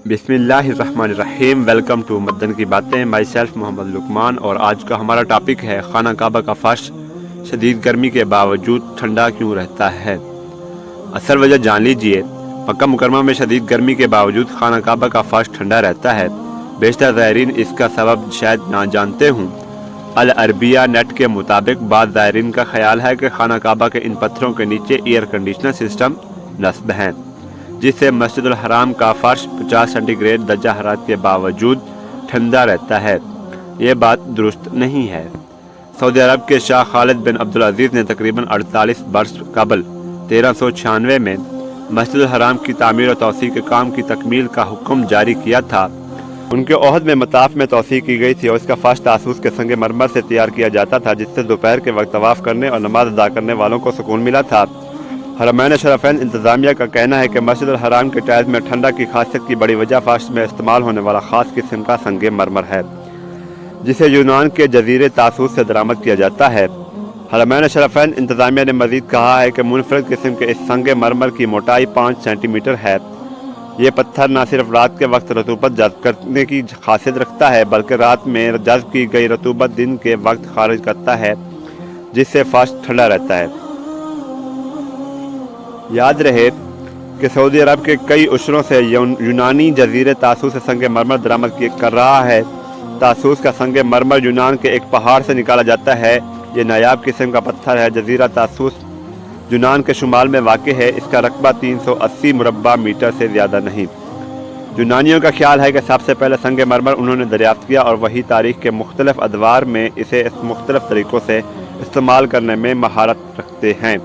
بسم اللہ الرحمن الرحیم۔ ویلکم ٹو مدن کی باتیں۔ مائی سیلف محمد لقمان، اور آج کا ہمارا ٹاپک ہے خانہ کعبہ کا فرش شدید گرمی کے باوجود ٹھنڈا کیوں رہتا ہے۔ اصل وجہ جان لیجئے۔ مکہ مکرمہ میں شدید گرمی کے باوجود خانہ کعبہ کا فرش ٹھنڈا رہتا ہے۔ بیشتر زائرین اس کا سبب شاید نہ جانتے ہوں۔ العربیہ نیٹ کے مطابق بعض زائرین کا خیال ہے کہ خانہ کعبہ کے ان پتھروں کے نیچے ایئر کنڈیشنر سسٹم نصب ہیں، جس سے مسجد الحرام کا فرش 50 سینٹی گریڈ درجہ حرارت کے باوجود ٹھنڈا رہتا ہے۔ یہ بات درست نہیں ہے۔ سعودی عرب کے شاہ خالد بن عبدالعزیز نے تقریباً 48 برس قبل 1396 میں مسجد الحرام کی تعمیر و توسیع کے کام کی تکمیل کا حکم جاری کیا تھا۔ ان کے عہد میں مطاف میں توسیع کی گئی تھی اور اس کا فرش تاسوس کے سنگ مرمر سے تیار کیا جاتا تھا، جس سے دوپہر کے وقت طواف کرنے اور نماز ادا کرنے والوں کو سکون ملا تھا۔ حرمین شریفین انتظامیہ کا کہنا ہے کہ مسجد الحرام کے ٹائلز میں ٹھنڈا کی خاصیت کی بڑی وجہ فرش میں استعمال ہونے والا خاص قسم کا سنگ مرمر ہے، جسے یونان کے جزیرے تاسوس سے درآمد کیا جاتا ہے۔ حرمین شریفین انتظامیہ نے مزید کہا ہے کہ منفرد قسم کے اس سنگ مرمر کی موٹائی 5 سینٹی میٹر ہے۔ یہ پتھر نہ صرف رات کے وقت رطوبت جذب کرنے کی خاصیت رکھتا ہے، بلکہ رات میں جذب کی گئی رطوبت دن کے وقت خارج کرتا ہے، جس سے فرش ٹھنڈا رہتا ہے۔ یاد رہے کہ سعودی عرب کے کئی عشروں سے یونانی جزیرے تاسوس سے سنگ مرمر درآمد کر رہا ہے۔ تاسوس کا سنگ مرمر یونان کے ایک پہاڑ سے نکالا جاتا ہے۔ یہ نایاب قسم کا پتھر ہے۔ جزیرہ تاسوس یونان کے شمال میں واقع ہے۔ اس کا رقبہ 380 مربع میٹر سے زیادہ نہیں۔ یونانیوں کا خیال ہے کہ سب سے پہلے سنگ مرمر انہوں نے دریافت کیا، اور وہی تاریخ کے مختلف ادوار میں اسے مختلف طریقوں سے استعمال کرنے میں مہارت رکھتے ہیں۔